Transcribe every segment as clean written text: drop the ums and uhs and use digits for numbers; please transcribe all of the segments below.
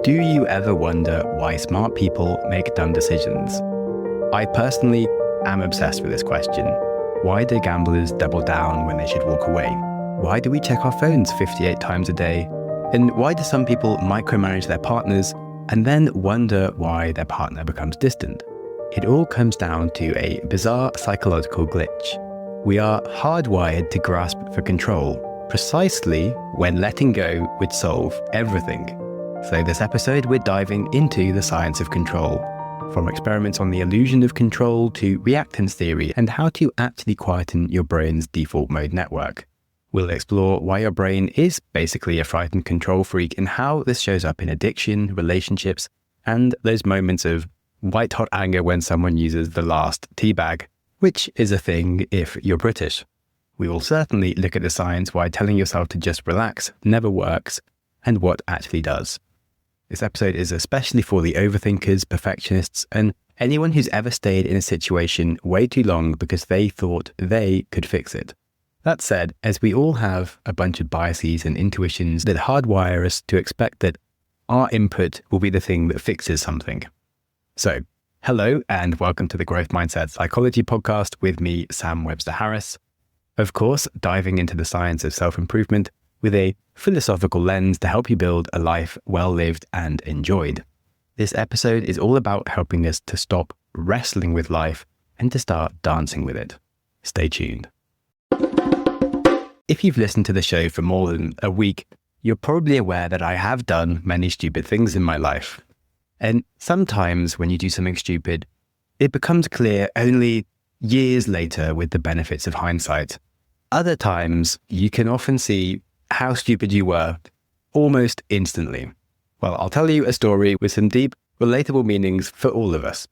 Do you ever wonder why smart people make dumb decisions? I personally am obsessed with this question. Why do gamblers double down when they should walk away? Why do we check our phones 58 times a day? And why do some people micromanage their partners and then wonder why their partner becomes distant? It all comes down to a bizarre psychological glitch. We are hardwired to grasp for control, precisely when letting go would solve everything. So this episode, we're diving into the science of control, from experiments on the illusion of control to reactance theory and how to actually quieten your brain's default mode network. We'll explore why your brain is basically a frightened control freak and how this shows up in addiction, relationships, and those moments of white-hot anger when someone uses the last teabag, which is a thing if you're British. We will certainly look at the science why telling yourself to just relax never works and what actually does. This episode is especially for the overthinkers, perfectionists, and anyone who's ever stayed in a situation way too long because they thought they could fix it. That said, as we all have a bunch of biases and intuitions that hardwire us to expect that our input will be the thing that fixes something. So, hello and welcome to the Growth Mindset Psychology podcast with me, Sam Webster Harris. Of course, diving into the science of self-improvement with a philosophical lens to help you build a life well lived and enjoyed. This episode is all about helping us to stop wrestling with life and to start dancing with it. Stay tuned. If you've listened to the show for more than a week, you're probably aware that I have done many stupid things in my life. And sometimes when you do something stupid, it becomes clear only years later with the benefits of hindsight. Other times, you can often see how stupid you were almost instantly. Well, I'll tell you a story with some deep, relatable meanings for all of us.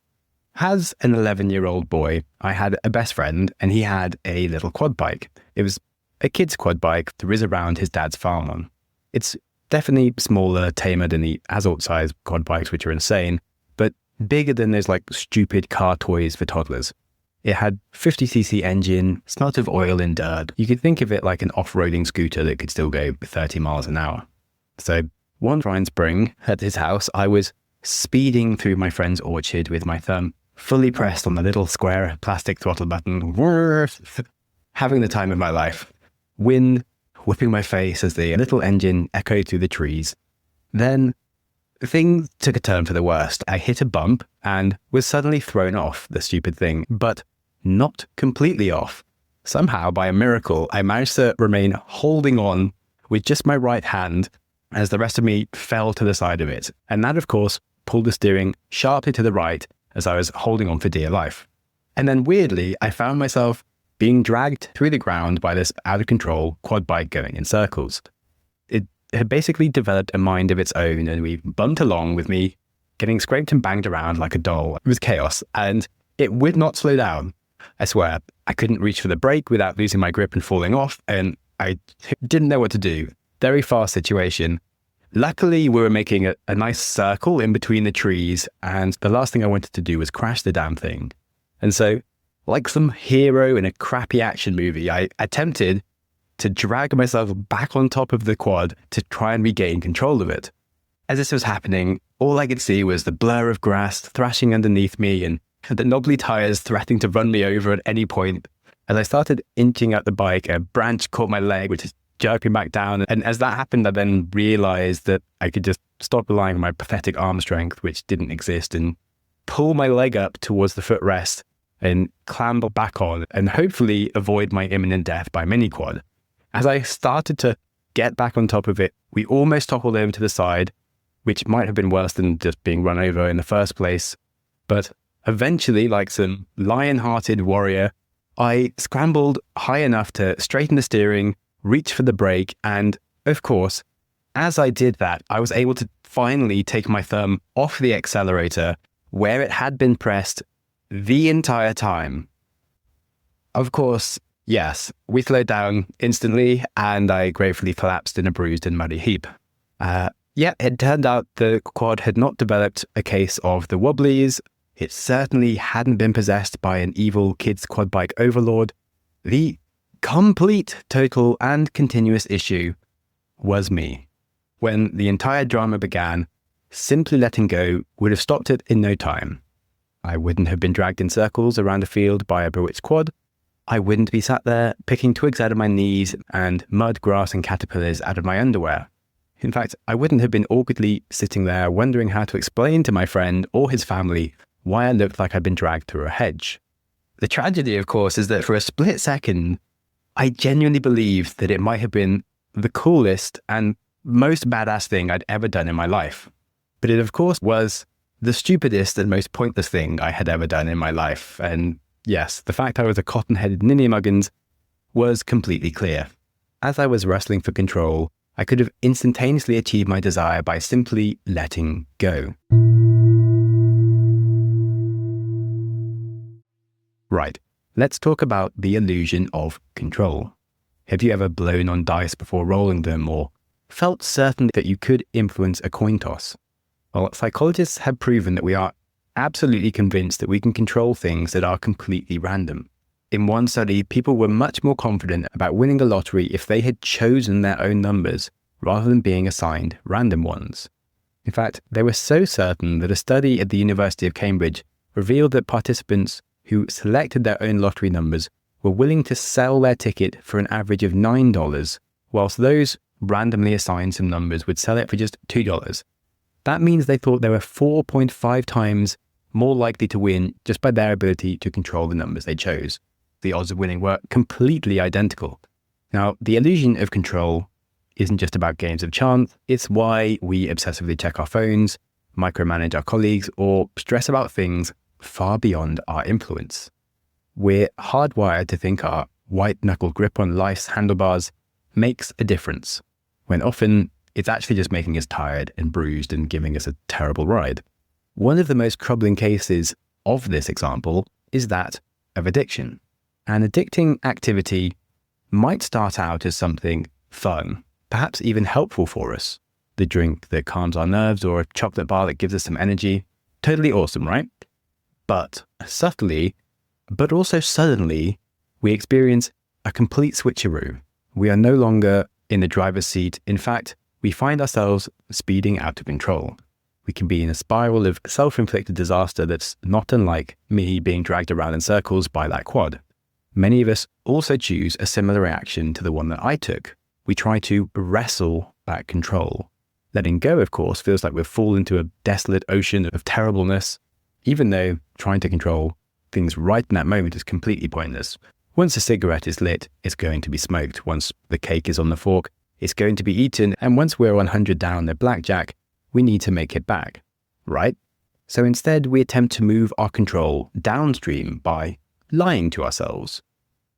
As an 11-year-old boy, I had a best friend and he had a little quad bike. It was a kid's quad bike to whiz around his dad's farm on. It's definitely smaller, tamer than the adult-sized quad bikes, which are insane, but bigger than those like stupid car toys for toddlers. It had 50cc engine, smelt of oil and dirt. You could think of it like an off-roading scooter that could still go 30 miles an hour. So one fine spring at his house, I was speeding through my friend's orchard with my thumb fully pressed on the little square plastic throttle button, having the time of my life. Wind whipping my face as the little engine echoed through the trees. Then things took a turn for the worst. I hit a bump and was suddenly thrown off the stupid thing, but not completely off. Somehow, by a miracle, I managed to remain holding on with just my right hand as the rest of me fell to the side of it. And that, of course, pulled the steering sharply to the right as I was holding on for dear life. And then weirdly, I found myself being dragged through the ground by this out-of-control quad bike going in circles. It had basically developed a mind of its own, and we bumped along with me getting scraped and banged around like a doll. It was chaos, and it would not slow down. I swear, I couldn't reach for the brake without losing my grip and falling off, and I didn't know what to do. Very fast situation. Luckily, we were making a nice circle in between the trees, and the last thing I wanted to do was crash the damn thing. And so, like some hero in a crappy action movie, I attempted to drag myself back on top of the quad to try and regain control of it. As this was happening, all I could see was the blur of grass thrashing underneath me and the knobbly tires threatening to run me over at any point. As I started inching up the bike, a branch caught my leg, which is jerking back down. And as that happened, I then realized that I could just stop relying on my pathetic arm strength, which didn't exist, and pull my leg up towards the footrest and clamber back on and hopefully avoid my imminent death by mini quad. As I started to get back on top of it, we almost toppled over to the side, which might have been worse than just being run over in the first place. But eventually, like some lion-hearted warrior, I scrambled high enough to straighten the steering, reach for the brake, and of course, as I did that, I was able to finally take my thumb off the accelerator where it had been pressed the entire time. Of course, yes, we slowed down instantly and I gratefully collapsed in a bruised and muddy heap. It turned out the quad had not developed a case of the wobblies. It certainly hadn't been possessed by an evil kids quad bike overlord. The complete, total and continuous issue was me. When the entire drama began, simply letting go would have stopped it in no time. I wouldn't have been dragged in circles around a field by a bewitched quad. I wouldn't be sat there picking twigs out of my knees and mud, grass and caterpillars out of my underwear. In fact, I wouldn't have been awkwardly sitting there wondering how to explain to my friend or his family why I looked like I'd been dragged through a hedge. The tragedy, of course, is that for a split second, I genuinely believed that it might have been the coolest and most badass thing I'd ever done in my life. But it, of course, was the stupidest and most pointless thing I had ever done in my life. And yes, the fact I was a cotton-headed ninny-muggins was completely clear. As I was wrestling for control, I could have instantaneously achieved my desire by simply letting go. Right, let's talk about the illusion of control. Have you ever blown on dice before rolling them or felt certain that you could influence a coin toss? Well, psychologists have proven that we are absolutely convinced that we can control things that are completely random. In one study, people were much more confident about winning the lottery if they had chosen their own numbers rather than being assigned random ones. In fact, they were so certain that a study at the University of Cambridge revealed that participants who selected their own lottery numbers were willing to sell their ticket for an average of $9, whilst those randomly assigned some numbers would sell it for just $2. That means they thought they were 4.5 times more likely to win just by their ability to control the numbers they chose. The odds of winning were completely identical. Now, the illusion of control isn't just about games of chance. It's why we obsessively check our phones, micromanage our colleagues, or stress about things far beyond our influence. We're hardwired to think our white-knuckle grip on life's handlebars makes a difference, when often it's actually just making us tired and bruised and giving us a terrible ride. One of the most troubling cases of this example is that of addiction. An addicting activity might start out as something fun, perhaps even helpful for us. The drink that calms our nerves or a chocolate bar that gives us some energy. Totally awesome, right? But subtly, but also suddenly, we experience a complete switcheroo. We are no longer in the driver's seat. In fact, we find ourselves speeding out of control. We can be in a spiral of self-inflicted disaster that's not unlike me being dragged around in circles by that quad. Many of us also choose a similar reaction to the one that I took. We try to wrestle back control. Letting go, of course, feels like we've fallen into a desolate ocean of terribleness, even though trying to control things right in that moment is completely pointless. Once a cigarette is lit, it's going to be smoked. Once the cake is on the fork, it's going to be eaten. And once we're 100 down the blackjack, we need to make it back, right? So instead, we attempt to move our control downstream by lying to ourselves.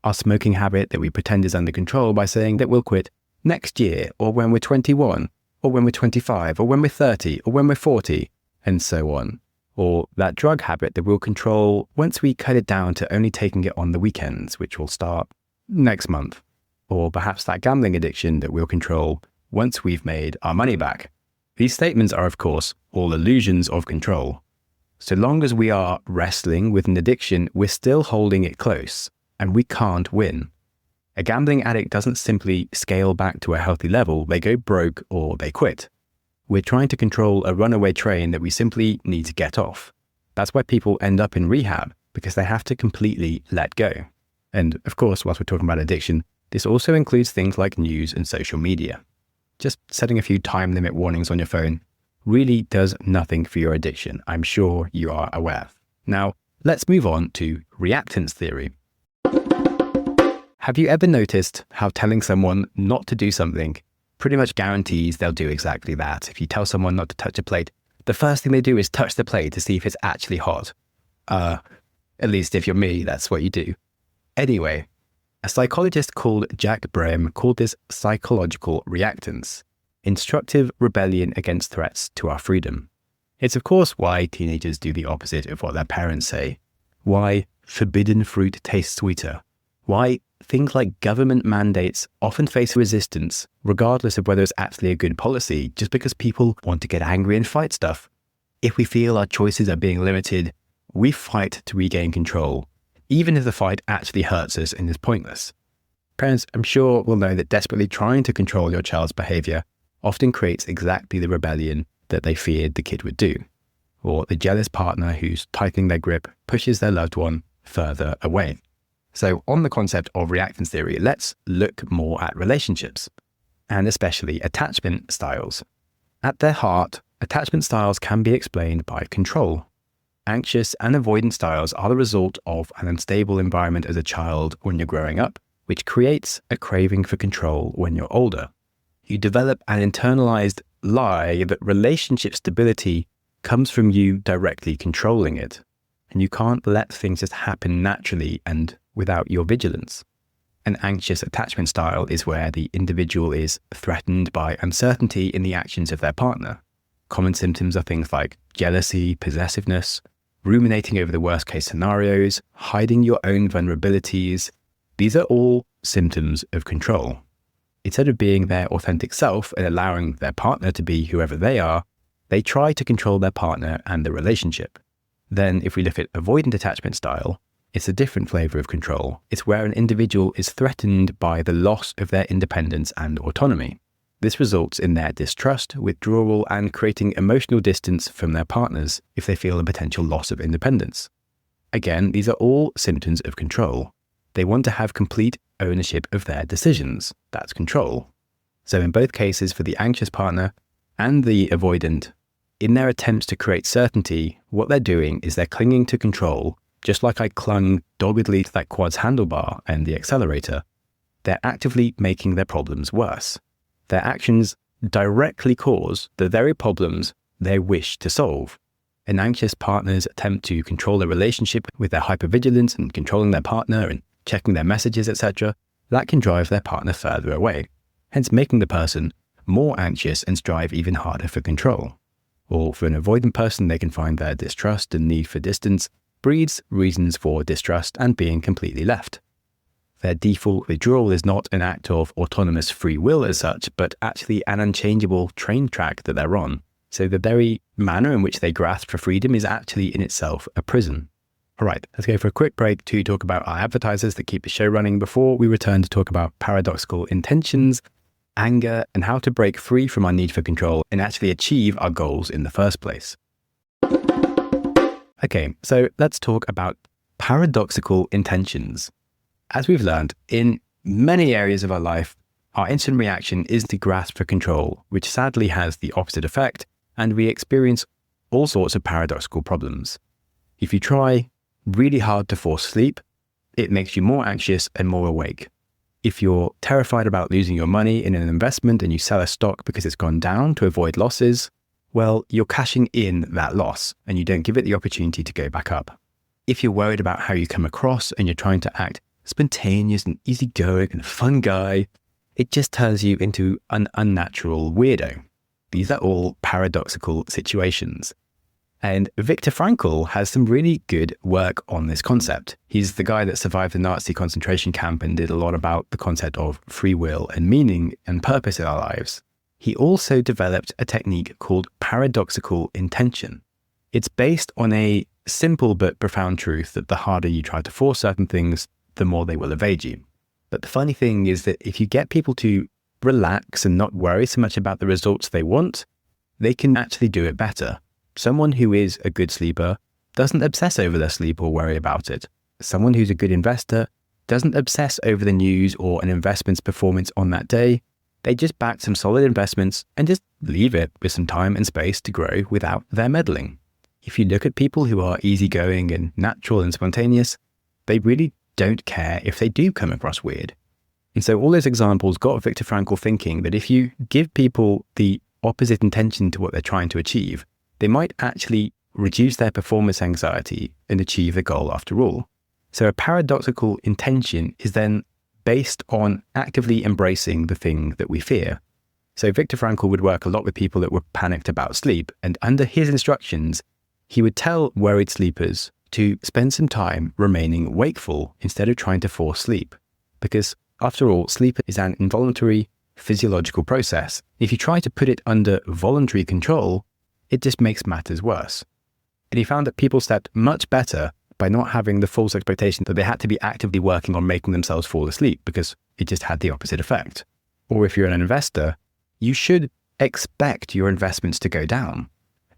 Our smoking habit that we pretend is under control by saying that we'll quit next year, or when we're 21, or when we're 25, or when we're 30, or when we're 40, and so on. Or that drug habit that we'll control once we cut it down to only taking it on the weekends, which will start next month. Or perhaps that gambling addiction that we'll control once we've made our money back. These statements are, of course, all illusions of control. So long as we are wrestling with an addiction, we're still holding it close, and we can't win. A gambling addict doesn't simply scale back to a healthy level, they go broke or they quit. We're trying to control a runaway train that we simply need to get off. That's why people end up in rehab, because they have to completely let go. And of course, whilst we're talking about addiction, this also includes things like news and social media. Just setting a few time limit warnings on your phone really does nothing for your addiction. I'm sure you are aware. Now, let's move on to reactance theory. Have you ever noticed how telling someone not to do something pretty much guarantees they'll do exactly that? If you tell someone not to touch a plate, the first thing they do is touch the plate to see if it's actually hot. At least if you're me, that's what you do. Anyway, a psychologist called Jack Brehm called this psychological reactance, instructive rebellion against threats to our freedom. It's of course why teenagers do the opposite of what their parents say, why forbidden fruit tastes sweeter, why things like government mandates often face resistance, regardless of whether it's actually a good policy, just because people want to get angry and fight stuff. If we feel our choices are being limited, we fight to regain control, even if the fight actually hurts us and is pointless. Parents, I'm sure, will know that desperately trying to control your child's behavior often creates exactly the rebellion that they feared the kid would do, or the jealous partner who's tightening their grip pushes their loved one further away. So on the concept of reactance theory, let's look more at relationships, and especially attachment styles. At their heart, attachment styles can be explained by control. Anxious and avoidant styles are the result of an unstable environment as a child when you're growing up, which creates a craving for control when you're older. You develop an internalized lie that relationship stability comes from you directly controlling it, and you can't let things just happen naturally and without your vigilance. An anxious attachment style is where the individual is threatened by uncertainty in the actions of their partner. Common symptoms are things like jealousy, possessiveness, ruminating over the worst case scenarios, hiding your own vulnerabilities. These are all symptoms of control. Instead of being their authentic self and allowing their partner to be whoever they are, they try to control their partner and the relationship. Then if we look at avoidant attachment style, it's a different flavor of control. It's where an individual is threatened by the loss of their independence and autonomy. This results in their distrust, withdrawal, and creating emotional distance from their partners if they feel a potential loss of independence. Again, these are all symptoms of control. They want to have complete ownership of their decisions. That's control. So in both cases, for the anxious partner and the avoidant, in their attempts to create certainty, what they're doing is they're clinging to control. Just like I clung doggedly to that quad's handlebar and the accelerator, they're actively making their problems worse. Their actions directly cause the very problems they wish to solve. An anxious partner's attempt to control their relationship with their hypervigilance and controlling their partner and checking their messages, etc., that can drive their partner further away, hence making the person more anxious and strive even harder for control. Or for an avoidant person, they can find their distrust and need for distance breeds reasons for distrust and being completely left. Their default withdrawal is not an act of autonomous free will as such, but actually an unchangeable train track that they're on. So the very manner in which they grasp for freedom is actually in itself a prison. All right, let's go for a quick break to talk about our advertisers that keep the show running before we return to talk about paradoxical intentions, anger, and how to break free from our need for control and actually achieve our goals in the first place. Okay, so let's talk about paradoxical intentions. As we've learned, in many areas of our life, our instant reaction is to grasp for control, which sadly has the opposite effect, and we experience all sorts of paradoxical problems. If you try really hard to force sleep, it makes you more anxious and more awake. If you're terrified about losing your money in an investment and you sell a stock because it's gone down to avoid losses, well, you're cashing in that loss and you don't give it the opportunity to go back up. If you're worried about how you come across and you're trying to act spontaneous and easygoing and a fun guy, it just turns you into an unnatural weirdo. These are all paradoxical situations. And Viktor Frankl has some really good work on this concept. He's the guy that survived the Nazi concentration camp and did a lot about the concept of free will and meaning and purpose in our lives. He also developed a technique called paradoxical intention. It's based on a simple but profound truth that the harder you try to force certain things, the more they will evade you. But the funny thing is that if you get people to relax and not worry so much about the results they want, they can actually do it better. Someone who is a good sleeper doesn't obsess over their sleep or worry about it. Someone who's a good investor doesn't obsess over the news or an investment's performance on that day. They just back some solid investments and just leave it with some time and space to grow without their meddling. If you look at people who are easygoing and natural and spontaneous, they really don't care if they do come across weird. And so all those examples got Viktor Frankl thinking that if you give people the opposite intention to what they're trying to achieve, they might actually reduce their performance anxiety and achieve the goal after all. So a paradoxical intention is then based on actively embracing the thing that we fear. So Viktor Frankl would work a lot with people that were panicked about sleep, and under his instructions, he would tell worried sleepers to spend some time remaining wakeful instead of trying to force sleep. Because after all, sleep is an involuntary physiological process. If you try to put it under voluntary control, it just makes matters worse. And he found that people slept much better by not having the false expectation that they had to be actively working on making themselves fall asleep, because it just had the opposite effect. Or if you're an investor, you should expect your investments to go down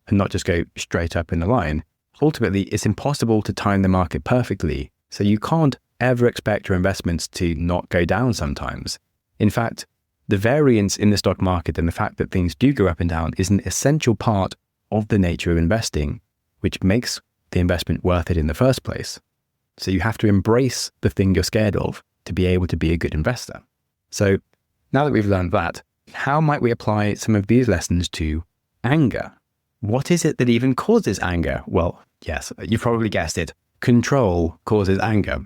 and not just go straight up in a line. Ultimately, it's impossible to time the market perfectly, so you can't ever expect your investments to not go down sometimes. In fact, the variance in the stock market and the fact that things do go up and down is an essential part of the nature of investing, which makes the investment worth it in the first place. So you have to embrace the thing you're scared of to be able to be a good investor. So now that we've learned that, how might we apply some of these lessons to anger? What is it that even causes anger? Well, yes, you've probably guessed it. Control causes anger.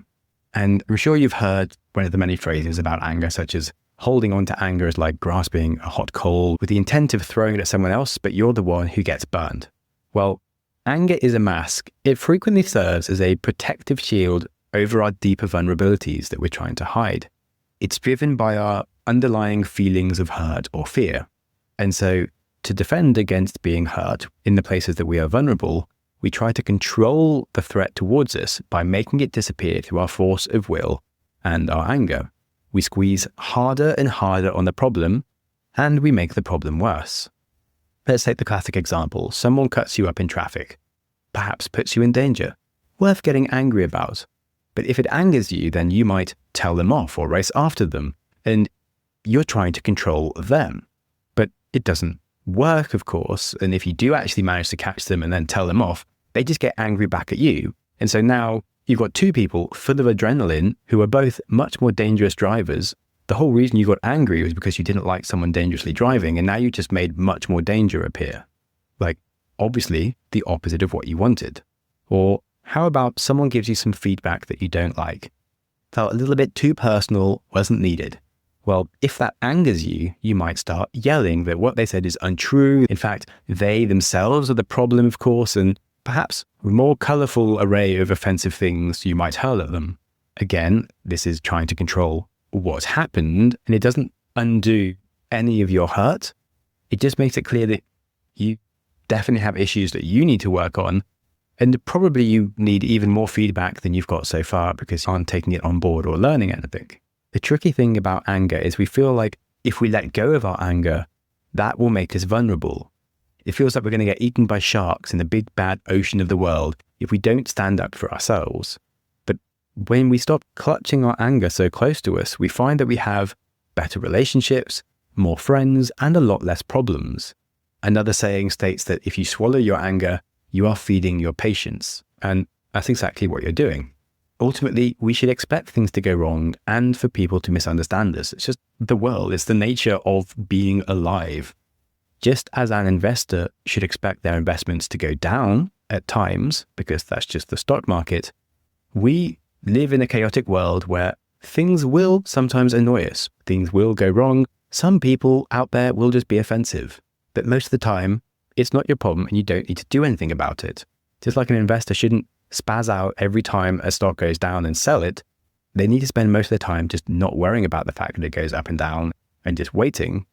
And I'm sure you've heard one of the many phrases about anger, such as holding on to anger is like grasping a hot coal with the intent of throwing it at someone else, but you're the one who gets burned. Well, anger is a mask. It frequently serves as a protective shield over our deeper vulnerabilities that we're trying to hide. It's driven by our underlying feelings of hurt or fear. And so to defend against being hurt in the places that we are vulnerable, we try to control the threat towards us by making it disappear through our force of will and our anger. We squeeze harder and harder on the problem, and we make the problem worse. Let's take the classic example. Someone cuts you up in traffic, perhaps puts you in danger, worth getting angry about. But if it angers you, then you might tell them off or race after them, and you're trying to control them. But it doesn't work, of course, and if you do actually manage to catch them and then tell them off, they just get angry back at you. And so now you've got two people full of adrenaline who are both much more dangerous drivers. The whole reason you got angry was because you didn't like someone dangerously driving, and now you just made much more danger appear. Like, obviously, the opposite of what you wanted. Or how about someone gives you some feedback that you don't like? Felt a little bit too personal, wasn't needed. Well, if that angers you, you might start yelling that what they said is untrue. In fact, they themselves are the problem, of course, and perhaps a more colourful array of offensive things you might hurl at them. Again, this is trying to control what's happened, and it doesn't undo any of your hurt. It just makes it clear that you definitely have issues that you need to work on, and probably you need even more feedback than you've got so far because you aren't taking it on board or learning anything. The tricky thing about anger is we feel like if we let go of our anger, that will make us vulnerable. It feels like we're going to get eaten by sharks in the big bad ocean of the world if we don't stand up for ourselves. But when we stop clutching our anger so close to us, we find that we have better relationships, more friends, and a lot less problems. Another saying states that if you swallow your anger, you are feeding your patience. And that's exactly what you're doing. Ultimately, we should expect things to go wrong and for people to misunderstand us. It's just the world. It's the nature of being alive. Just as an investor should expect their investments to go down at times, because that's just the stock market, we live in a chaotic world where things will sometimes annoy us. Things will go wrong. Some people out there will just be offensive. But most of the time, it's not your problem and you don't need to do anything about it. Just like an investor shouldn't spaz out every time a stock goes down and sell it, they need to spend most of their time just not worrying about the fact that it goes up and down and just waiting.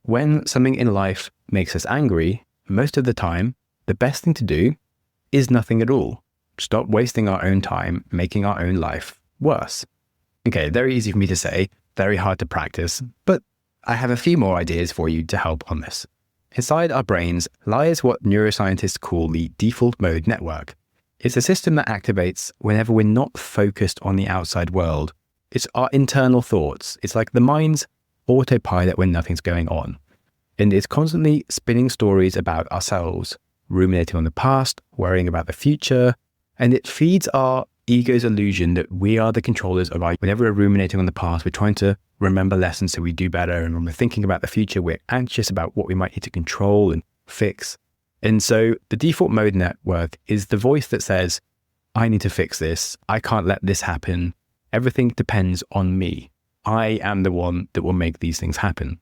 When something in life makes us angry, most of the time, the best thing to do is nothing at all. Stop wasting our own time, making our own life worse. Okay, very easy for me to say, very hard to practice, but I have a few more ideas for you to help on this. Inside our brains lies what neuroscientists call the default mode network. It's a system that activates whenever we're not focused on the outside world. It's our internal thoughts. It's like the mind's autopilot when nothing's going on. And it's constantly spinning stories about ourselves, ruminating on the past, worrying about the future. And it feeds our ego's illusion that we are the controllers of our... Whenever we're ruminating on the past, we're trying to remember lessons so we do better. And when we're thinking about the future, we're anxious about what we might need to control and fix. And so the default mode network is the voice that says, I need to fix this. I can't let this happen. Everything depends on me. I am the one that will make these things happen.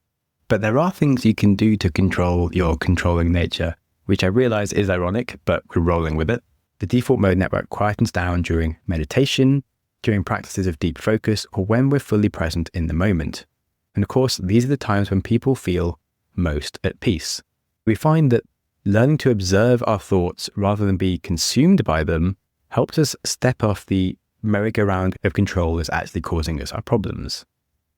But there are things you can do to control your controlling nature, which I realize is ironic, but we're rolling with it. The default mode network quietens down during meditation, during practices of deep focus, or when we're fully present in the moment. And of course, these are the times when people feel most at peace. We find that learning to observe our thoughts rather than be consumed by them helps us step off the merry-go-round of control that's actually causing us our problems.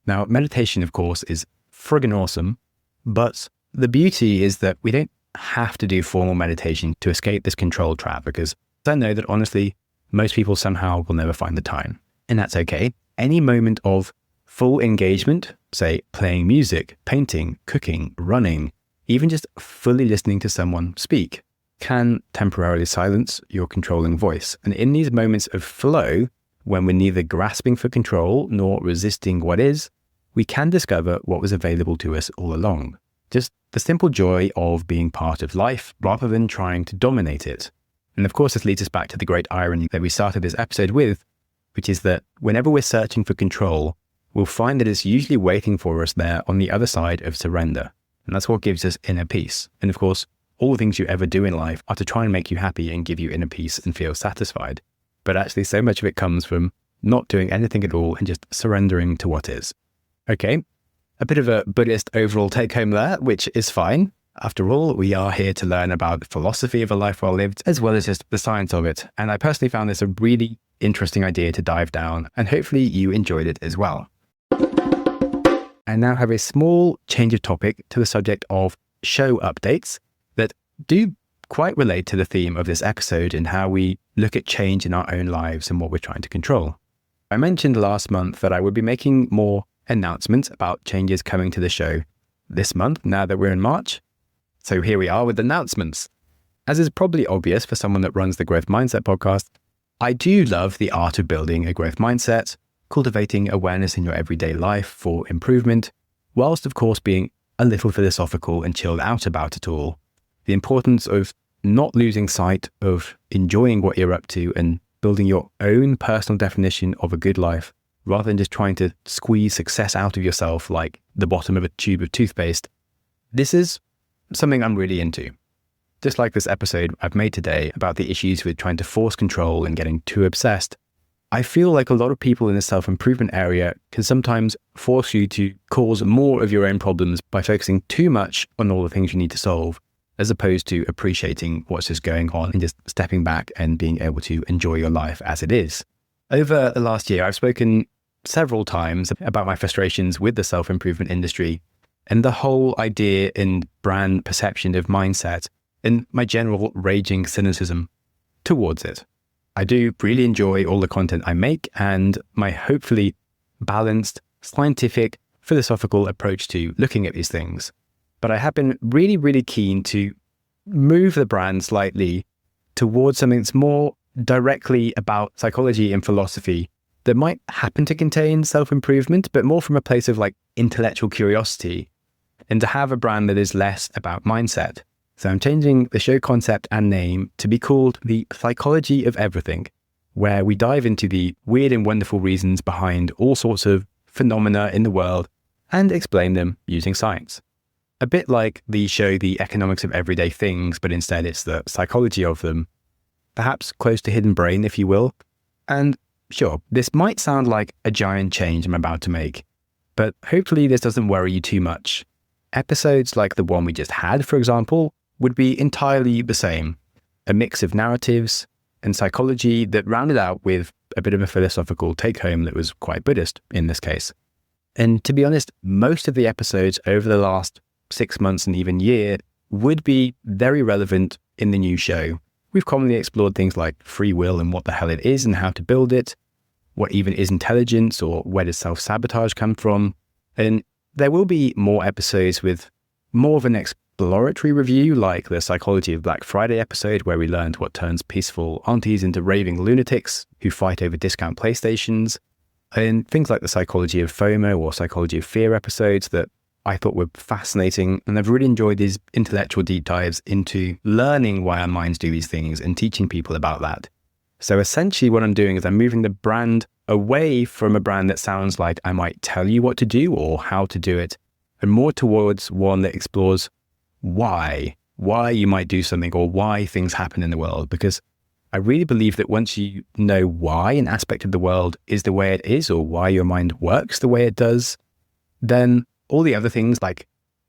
Now, meditation, of course, is friggin' awesome, but the beauty is that we don't have to do formal meditation to escape this control trap, because I know that honestly, most people somehow will never find the time. And that's okay. Any moment of full engagement, say playing music, painting, cooking, running, even just fully listening to someone speak, can temporarily silence your controlling voice. And in these moments of flow, when we're neither grasping for control nor resisting what is, we can discover what was available to us all along. Just the simple joy of being part of life rather than trying to dominate it. And of course, this leads us back to the great irony that we started this episode with, which is that whenever we're searching for control, we'll find that it's usually waiting for us there on the other side of surrender. And that's what gives us inner peace. And of course, all the things you ever do in life are to try and make you happy and give you inner peace and feel satisfied. But actually, so much of it comes from not doing anything at all and just surrendering to what is. Okay, a bit of a Buddhist overall take home there, which is fine. After all, we are here to learn about the philosophy of a life well lived, as well as just the science of it. And I personally found this a really interesting idea to dive down, and hopefully you enjoyed it as well. I now have a small change of topic to the subject of show updates that do quite relate to the theme of this episode and how we look at change in our own lives and what we're trying to control. I mentioned last month that I would be making more announcements about changes coming to the show this month, now that we're in March. So here we are with announcements. As is probably obvious for someone that runs the Growth Mindset podcast, I do love the art of building a growth mindset, cultivating awareness in your everyday life for improvement, whilst of course being a little philosophical and chilled out about it all. The importance of not losing sight of enjoying what you're up to and building your own personal definition of a good life, rather than just trying to squeeze success out of yourself like the bottom of a tube of toothpaste. This is something I'm really into. Just like this episode I've made today about the issues with trying to force control and getting too obsessed, I feel like a lot of people in the self-improvement area can sometimes force you to cause more of your own problems by focusing too much on all the things you need to solve, as opposed to appreciating what's just going on and just stepping back and being able to enjoy your life as it is. Over the last year, I've spoken several times about my frustrations with the self-improvement industry and the whole idea and brand perception of mindset and my general raging cynicism towards it. I do really enjoy all the content I make and my hopefully balanced, scientific, philosophical approach to looking at these things. But I have been really, really keen to move the brand slightly towards something that's more directly about psychology and philosophy that might happen to contain self-improvement, but more from a place of like intellectual curiosity, and to have a brand that is less about mindset. So I'm changing the show concept and name to be called The Psychology of Everything, where we dive into the weird and wonderful reasons behind all sorts of phenomena in the world and explain them using science. A bit like the show The Economics of Everyday Things, but instead it's the psychology of them. Perhaps close to Hidden Brain, if you will. And sure, this might sound like a giant change I'm about to make, but hopefully this doesn't worry you too much. Episodes like the one we just had, for example, would be entirely the same. A mix of narratives and psychology that rounded out with a bit of a philosophical take-home that was quite Buddhist in this case. And to be honest, most of the episodes over the last 6 months and even year would be very relevant in the new show. We've commonly explored things like free will and what the hell it is and how to build it, what even is intelligence or where does self-sabotage come from. And there will be more episodes with more of an exploratory review, like the Psychology of Black Friday episode, where we learned what turns peaceful aunties into raving lunatics who fight over discount PlayStations, and things like the Psychology of FOMO or Psychology of Fear episodes that I thought were fascinating. And I've really enjoyed these intellectual deep dives into learning why our minds do these things and teaching people about that. So essentially what I'm doing is I'm moving the brand away from a brand that sounds like I might tell you what to do or how to do it, and more towards one that explores why you might do something or why things happen in the world. Because I really believe that once you know why an aspect of the world is the way it is, or why your mind works the way it does, then all the other things like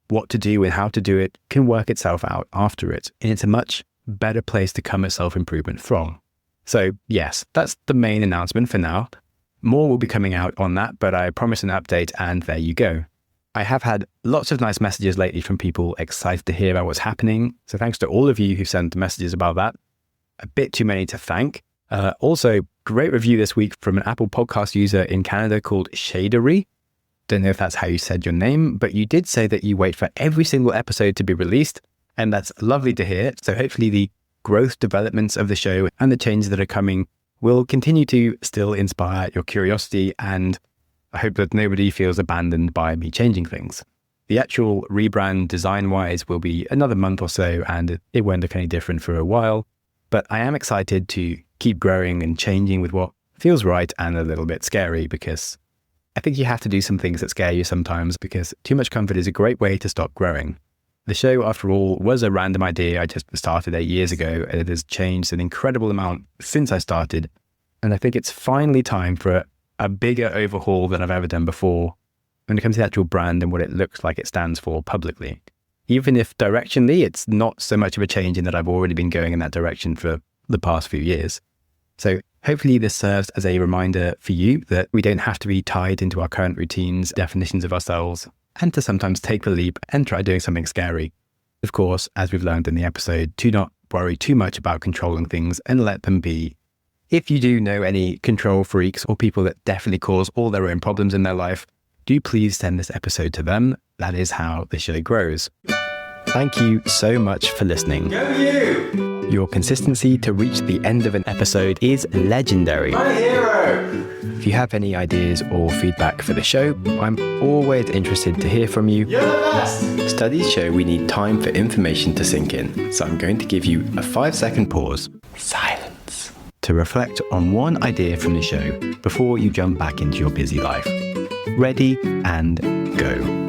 what to do and how to do it can work itself out after it. And it's a much better place to come at self-improvement from. So yes, that's the main announcement for now. More will be coming out on that, but I promise an update and there you go. I have had lots of nice messages lately from people excited to hear about what's happening. So thanks to all of you who sent messages about that. A bit too many to thank. Also, great review this week from an Apple Podcast user in Canada called Shadery. Don't know if that's how you said your name, but you did say that you wait for every single episode to be released. And that's lovely to hear. So hopefully the growth developments of the show and the changes that are coming will continue to still inspire your curiosity, and I hope that nobody feels abandoned by me changing things. The actual rebrand design-wise will be another month or so, and it won't look any different for a while. But I am excited to keep growing and changing with what feels right and a little bit scary, because I think you have to do some things that scare you sometimes, because too much comfort is a great way to stop growing. The show, after all, was a random idea I just started 8 years ago, and it has changed an incredible amount since I started. And I think it's finally time for a bigger overhaul than I've ever done before when it comes to the actual brand and what it looks like it stands for publicly. Even if directionally it's not so much of a change in that I've already been going in that direction for the past few years. So hopefully this serves as a reminder for you that we don't have to be tied into our current routines, definitions of ourselves, and to sometimes take the leap and try doing something scary. Of course, as we've learned in the episode, do not worry too much about controlling things and let them be. If you do know any control freaks or people that definitely cause all their own problems in their life, do please send this episode to them. That is how the show grows. Thank you so much for listening. Go you! Your consistency to reach the end of an episode is legendary. My hero! If you have any ideas or feedback for the show, I'm always interested to hear from you. You're the best! Studies show we need time for information to sink in, so I'm going to give you a 5-second pause. Silence. To reflect on one idea from the show before you jump back into your busy life. Ready and go.